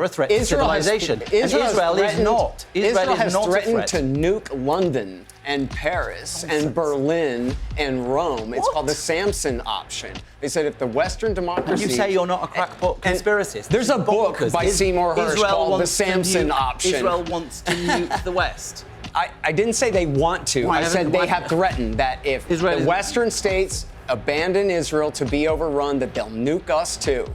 a threat to civilization. Israel is not. Israel has not threatened to nuke London and Paris and Berlin and Rome. It's called the Samson Option. They said if the Western democracy... And you say you're not a crackpot conspiracist. There's a book by Seymour Hersh called The Samson Option. Israel wants to nuke the West. I didn't say they want to. I said they have threatened that if the Western states abandon Israel to be overrun, that they'll nuke us too.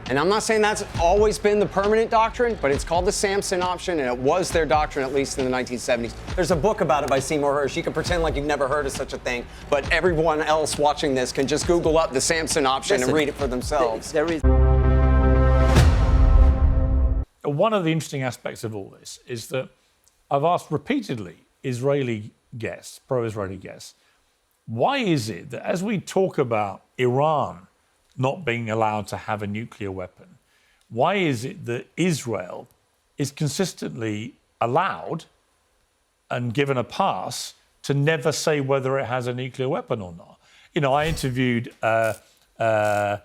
And I'm not saying that's always been the permanent doctrine, but it's called the Samson Option, and it was their doctrine at least in the 1970s. There's a book about it by Seymour Hersh. You can pretend like you've never heard of such a thing, but everyone else watching this can just Google up the Samson Option and read it for themselves. There is. One of the interesting aspects of all this is that I've asked repeatedly Israeli guests, pro-Israeli guests, why is it that as we talk about Iran not being allowed to have a nuclear weapon, why is it that Israel is consistently allowed and given a pass to never say whether it has a nuclear weapon or not? You know, I interviewed an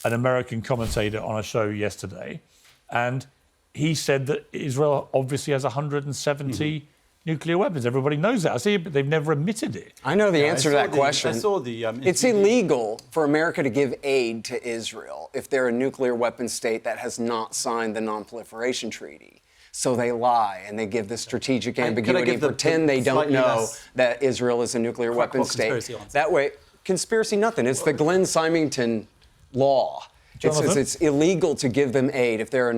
American commentator on a show yesterday, and he said that Israel obviously has 170 nuclear weapons. Everybody knows that. I see it, but they've never admitted it. I know the answer to that question. I saw the... it's illegal for America to give aid to Israel if they're a nuclear weapon state that has not signed the Non-Proliferation Treaty. So they lie and they give this strategic ambiguity and pretend they don't know that Israel is a nuclear weapon state. That way, conspiracy nothing. It's the Glenn Symington law. It says it's illegal to give them aid if they're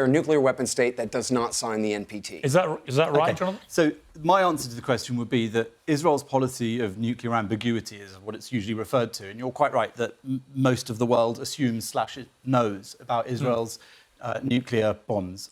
a nuclear weapon state that does not sign the NPT. Is that right, Jonathan? So my answer to the question would be that Israel's policy of nuclear ambiguity is what it's usually referred to. And you're quite right that most of the world assumes / knows about Israel's nuclear bombs.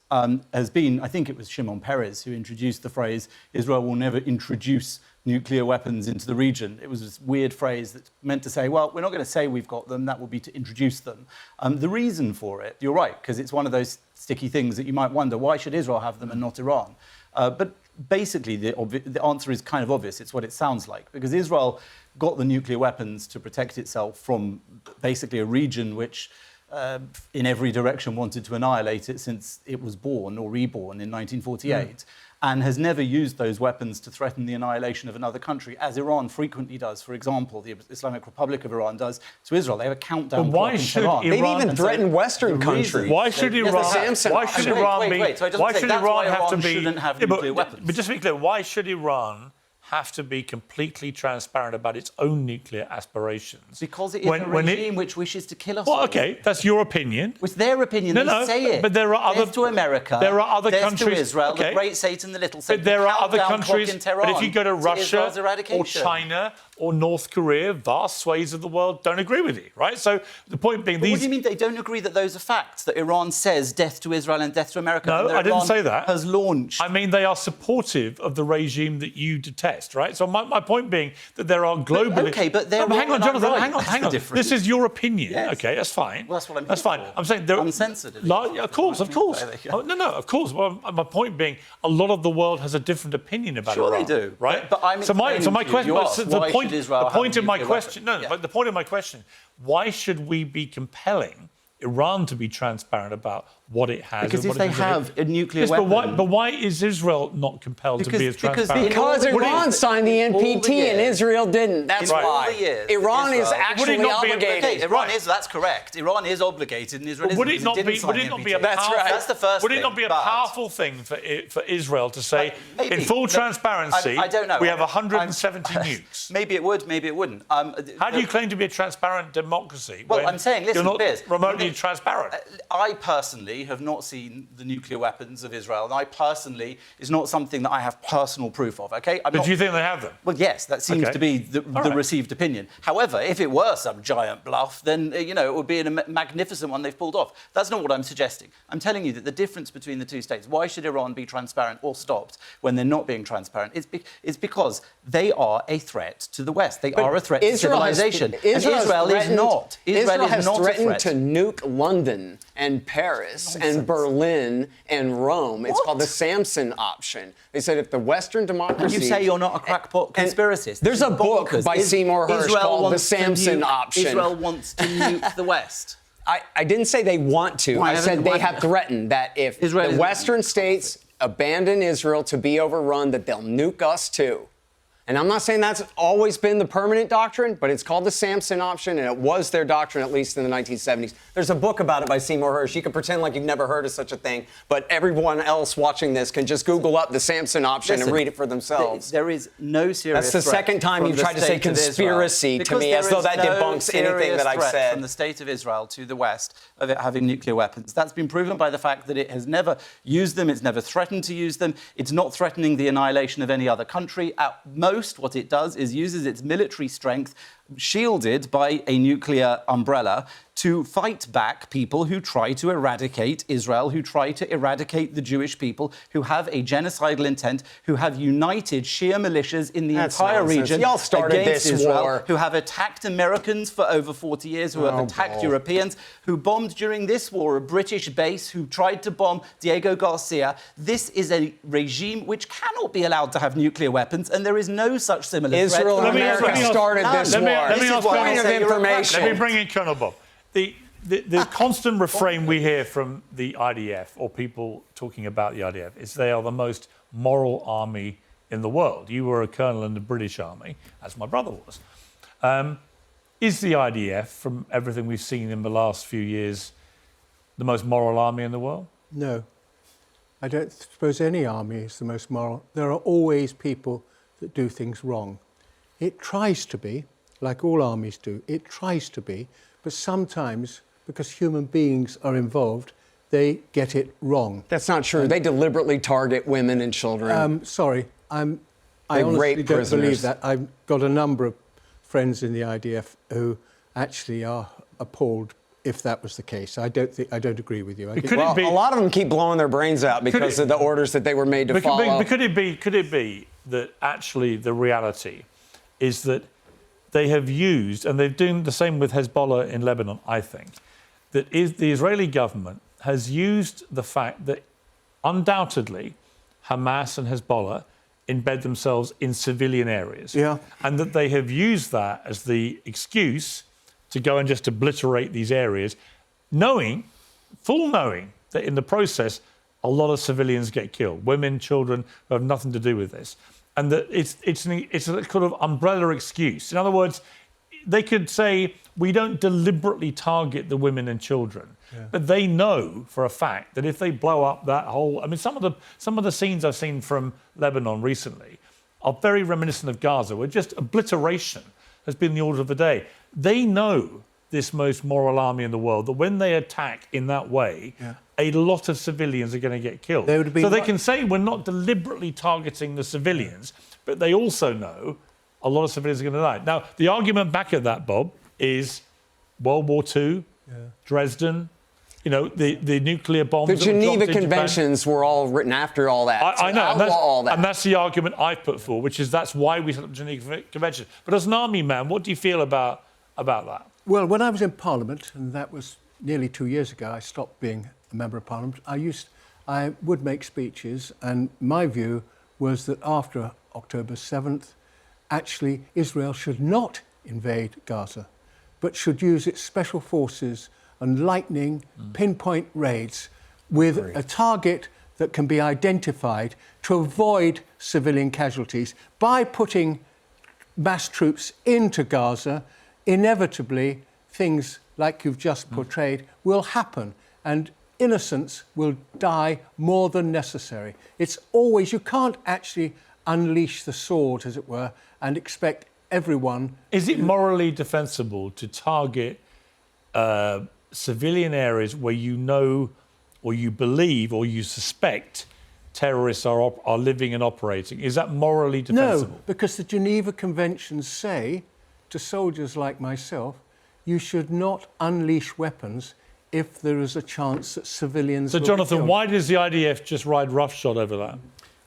Has been, I think it was Shimon Peres who introduced the phrase, Israel will never introduce nuclear weapons into the region. It was this weird phrase that's meant to say, well, we're not going to say we've got them, that will be to introduce them. The reason for it, you're right, because it's one of those sticky things that you might wonder, why should Israel have them and not Iran? But basically, the answer is kind of obvious. It's what it sounds like, because Israel got the nuclear weapons to protect itself from basically a region which in every direction wanted to annihilate it since it was born or reborn in 1948. And has never used those weapons to threaten the annihilation of another country, as Iran frequently does. For example, the Islamic Republic of Iran does to Israel. They have a countdown clock in Tehran. They've even threatened Western countries. Why should Iran? Why should Iran be? Why should Iran have to be? Shouldn't have nuclear weapons. But just to be clear, why should Iran have to be completely transparent about its own nuclear aspirations? Because it is a regime which wishes to kill us all. Well, OK, that's your opinion. It's their opinion. They say it. But there are other... Death to America. There are other countries... to Israel, the great Satan, the little Satan. But there are other countries... In Tehran, but if you go to Russia or China or North Korea, vast swathes of the world don't agree with it, right? So the point being... What do you mean they don't agree that those are facts, that Iran says death to Israel and death to America? No, I didn't say that. Has launched... I mean, they are supportive of the regime that you detest, right? So my point being that there are globally... OK, but they're... hang on, Jonathan, right. hang on. This is your opinion. Yes. OK, that's fine. Well, that's what I'm That's fine. for. I'm saying... Uncensored. Of course. No, of course. Well, my point being, a lot of the world has a different opinion about Iran. Sure they do. Right? But I'm so my question... The point of my question... No, but the point of my question, why should we be compelling Iran to be transparent about what it has? Because if they have a nuclear weapon... But why is Israel not compelled to be as transparent? Because Iran signed the NPT and Israel didn't. That's why. Iran is actually obligated. Iran is, that's correct. Iran is obligated and Israel isn't. Would it not be a powerful... That's the first thing. Would it not be a powerful thing for Israel to say, in full transparency, I don't know. We have 170 nukes? Maybe it would, maybe it wouldn't. How do you claim to be a transparent democracy? Well, I'm saying, listen, you're not Piers, remotely transparent. I personally have not seen the nuclear weapons of Israel, and I personally is not something that I have personal proof of. Okay, but do you think they have them? Well, yes, that seems to be the received opinion. However, if it were some giant bluff, then it would be a magnificent one they've pulled off. That's not what I'm suggesting. I'm telling you that the difference between the two states. Why should Iran be transparent or stopped when they're not being transparent? It's because they are a threat to the West. They are a threat to civilization. Israel is not. Israel has threatened to nuke London and Paris and Berlin and Rome. It's called the Samson Option. They said if the Western democracy... And you say you're not a crackpot conspiracist. There's a book by Seymour Hersh called the Samson Option. Israel wants to nuke the West. I didn't say they want to. I said they have threatened that if the Western states abandon Israel to be overrun, that they'll nuke us too. And I'm not saying that's always been the permanent doctrine, but it's called the Samson Option, and it was their doctrine, at least in the 1970s. There's a book about it by Seymour Hersh. You can pretend like you've never heard of such a thing, but everyone else watching this can just Google up the Samson Option and read it for themselves. There is no serious That's the second time you've tried to say conspiracy to me, as though that debunks anything that I've said. From the state of Israel to the West of it having nuclear weapons. That's been proven by the fact that it has never used them, it's never threatened to use them, it's not threatening the annihilation of any other country. At most, what it does is uses its military strength, shielded by a nuclear umbrella, to fight back people who try to eradicate Israel, who try to eradicate the Jewish people, who have a genocidal intent, who have united Shia militias in the entire region Y'all started against this Israel, war. who have attacked Americans for over 40 years, who have attacked Europeans, who bombed during this war a British base, who tried to bomb Diego Garcia. This is a regime which cannot be allowed to have nuclear weapons, and there is no such similar threat. Israel and America started this war. Let me ask point of information. Let me bring in Colonel Bob. The constant refrain we hear from the IDF, or people talking about the IDF, is they are the most moral army in the world. You were a colonel in the British Army, as my brother was. Is the IDF, from everything we've seen in the last few years, the most moral army in the world? No. I don't suppose any army is the most moral. There are always people that do things wrong. It tries to be, like all armies do, it tries to be, but sometimes, because human beings are involved, they get it wrong. That's not true. They deliberately target women and children. Sorry, I They honestly rape don't prisoners. believe that. I've got a number of friends in the IDF who actually are appalled if that was the case. I don't agree with you. I think, Could it be- A lot of them keep blowing their brains out because of the orders that they were made to follow. But could it be that actually the reality is that they have used, and they're doing the same with Hezbollah in Lebanon, I think, that the Israeli government has used the fact that undoubtedly Hamas and Hezbollah embed themselves in civilian areas. Yeah. And that they have used that as the excuse to go and just obliterate these areas, full knowing that in the process, a lot of civilians get killed, women, children who have nothing to do with this. And that it's a kind of umbrella excuse. In other words, they could say, we don't deliberately target the women and children. Yeah. But they know for a fact that if they blow up that whole... I mean, some of the scenes I've seen from Lebanon recently are very reminiscent of Gaza, where just obliteration has been the order of the day. They know, this most moral army in the world, that when they attack in that way, a lot of civilians are going to get killed. So they can say we're not deliberately targeting the civilians, but they also know a lot of civilians are going to die. Now, the argument back at that, Bob, is World War II, Dresden, the nuclear bombs. The Geneva Conventions were all written after all that. I know, all that. And that's the argument I've put forward, which is that's why we set up the Geneva Convention. But as an army man, what do you feel about that? Well, when I was in Parliament, and that was nearly 2 years ago, I stopped being a member of Parliament. I would make speeches, and my view was that after October 7th, actually Israel should not invade Gaza, but should use its special forces and lightning pinpoint raids with a target that can be identified to avoid civilian casualties. By putting mass troops into Gaza, inevitably things like you've just portrayed will happen, and innocents will die more than necessary. It's always, you can't actually unleash the sword, as it were, and expect everyone... Is it morally defensible to target civilian areas where you know, or you believe, or you suspect terrorists are living and operating? Is that morally defensible? No, because the Geneva Conventions say to soldiers like myself, you should not unleash weapons if there is a chance that civilians will be Jonathan, killed. why does the IDF just ride roughshod over that?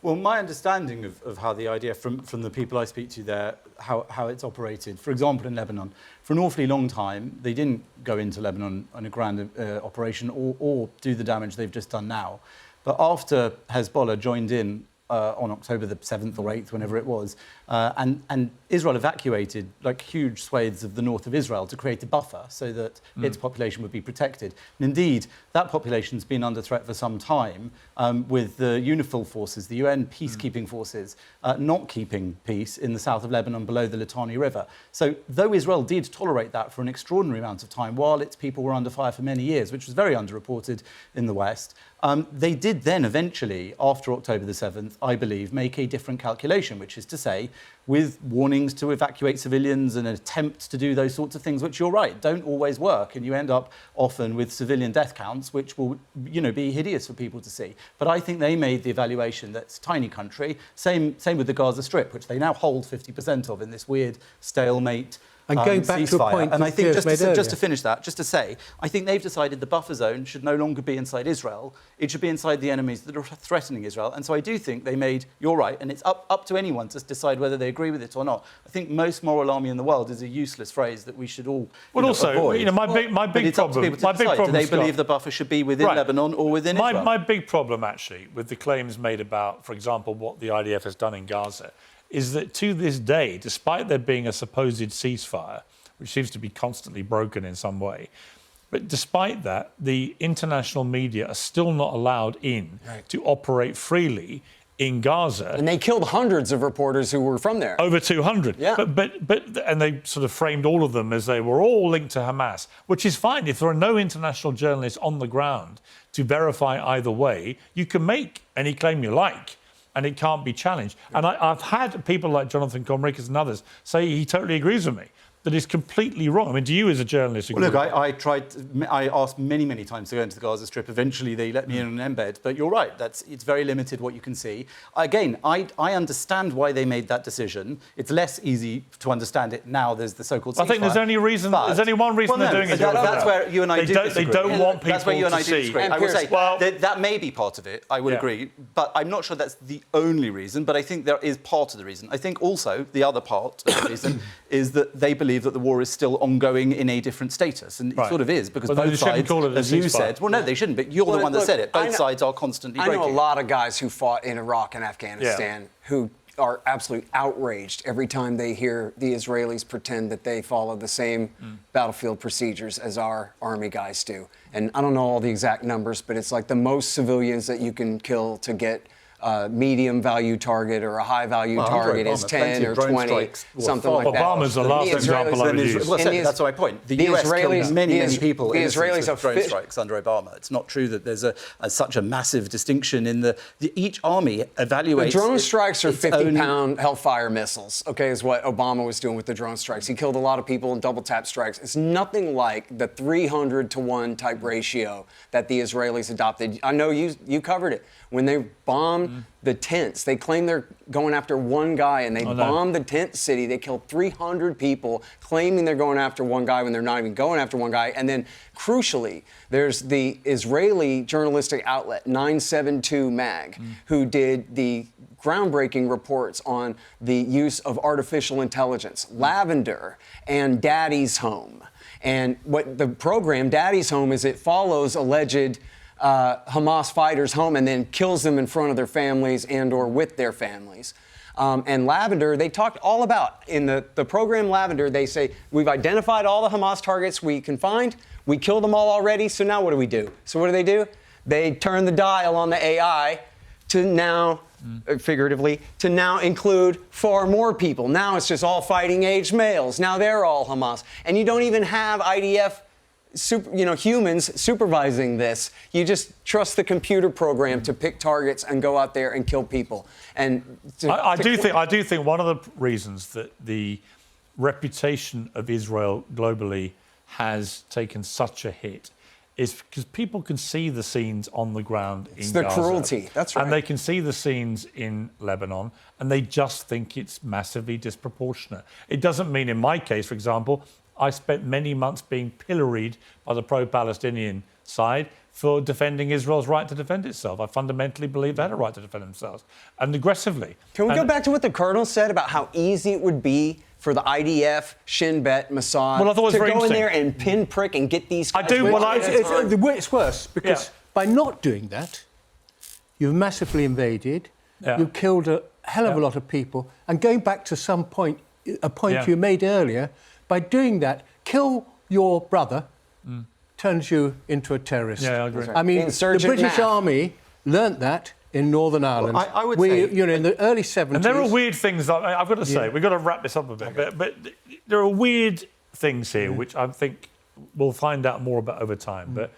Well, my understanding of how the IDF, from the people I speak to there, how it's operated, for example, in Lebanon, for an awfully long time, they didn't go into Lebanon on a grand operation or do the damage they've just done now. But after Hezbollah joined in on October the 7th or 8th, whenever it was. And Israel evacuated like huge swathes of the north of Israel to create a buffer so that its population would be protected. And indeed, that population's been under threat for some time, with the UNIFIL forces, the UN peacekeeping forces, not keeping peace in the south of Lebanon below the Litani River. So though Israel did tolerate that for an extraordinary amount of time, while its people were under fire for many years, which was very underreported in the West, they did then eventually, after October the 7th, I believe, make a different calculation, which is to say, with warnings to evacuate civilians and attempts to do those sorts of things, which you're right, don't always work. And you end up often with civilian death counts, which will, be hideous for people to see. But I think they made the evaluation that's a tiny country. Same with the Gaza Strip, which they now hold 50% of in this weird stalemate. And going back to a point and I think Piers just to finish that, just to say, I think they've decided the buffer zone should no longer be inside Israel. It should be inside the enemies that are threatening Israel. And so I do think they made, you're right, and it's up to anyone to decide whether they agree with it or not. I think most moral army in the world is a useless phrase that we should all avoid. My big problem. Do they believe the buffer should be within Lebanon or within Israel? My big problem, actually, with the claims made about, for example, what the IDF has done in Gaza, is that to this day, despite there being a supposed ceasefire, which seems to be constantly broken in some way, but despite that, the international media are still not allowed in to operate freely in Gaza. And they killed hundreds of reporters who were from there. Over 200. Yeah. And they sort of framed all of them as they were all linked to Hamas, which is fine. If there are no international journalists on the ground to verify either way, you can make any claim you like, and it can't be challenged. And I've had people like Jonathan Comricus and others say he totally agrees with me, that is completely wrong. I mean, do you as a journalist agree? Well, look, I asked many times to go into the Gaza Strip. Eventually, they let me in an embed. But you're right, it's very limited what you can see. Again, I understand why they made that decision. It's less easy to understand it now. There's the so-called ceasefire. I think there's only one reason they're doing it. That's where you and I do disagree. They don't want people that's where you and I to do see. disagree. I would say that may be part of it. I would agree. But I'm not sure that's the only reason. But I think there is part of the reason. I think also the other part of the reason is that they believe that the war is still ongoing in a different status. And it sort of is, because both sides, as you said... Well, no, they shouldn't, but you're the one that said it. Both sides are constantly breaking. I know a lot of guys who fought in Iraq and Afghanistan who are absolutely outraged every time they hear the Israelis pretend that they follow the same battlefield procedures as our army guys do. And I don't know all the exact numbers, but it's like the most civilians that you can kill to get medium value target or a high value target is 10 or 20, something like that. Obama's the last example I would use. Well, that's my point. The US killed many people in drone strikes under Obama. It's not true that there's such a massive distinction in each army evaluates. The drone strikes are 50-pound Hellfire missiles, is what Obama was doing with the drone strikes. He killed a lot of people in double tap strikes. It's nothing like the 300-to-1 type ratio that the Israelis adopted. I know you covered it. When they bombed the tents, they claim they're going after one guy, and they bombed the tent city. They killed 300 people, claiming they're going after one guy when they're not even going after one guy. And then, crucially, there's the Israeli journalistic outlet, 972 Mag, who did the groundbreaking reports on the use of artificial intelligence, Lavender, and Daddy's Home. And what the program, Daddy's Home, is it follows alleged Hamas fighters home and then kills them in front of their families and or with their families. And Lavender, they talked all about, in the program Lavender, they say, we've identified all the Hamas targets we can find, we killed them all already, so now what do? So what do? They turn the dial on the AI to now, figuratively, to now include far more people. Now it's just all fighting-age males. Now they're all Hamas. And you don't even have IDF humans supervising this. You just trust the computer program to pick targets and go out there and kill people. And I do think one of the reasons that the reputation of Israel globally has taken such a hit is because people can see the scenes on the ground in Gaza. It's the cruelty. That's right. And they can see the scenes in Lebanon, and they just think it's massively disproportionate. It doesn't mean, in my case, for example, I spent many months being pilloried by the pro-Palestinian side for defending Israel's right to defend itself. I fundamentally believe they had a right to defend themselves, and aggressively. Can we go back to what the Colonel said about how easy it would be for the IDF, Shin Bet, Mossad to go in there and pinprick and get these guys? It's worse because by not doing that, you've massively invaded. Yeah. You killed a hell of a lot of people. And going back to a point you made earlier, by doing that, kill your brother turns you into a terrorist. Yeah, I agree. I mean, Insurgent the British math. Army learnt that in Northern Ireland. I would say... in the early 70s... And there are weird things, I've got to say, we've got to wrap this up a bit, but there are weird things here which I think we'll find out more about over time. But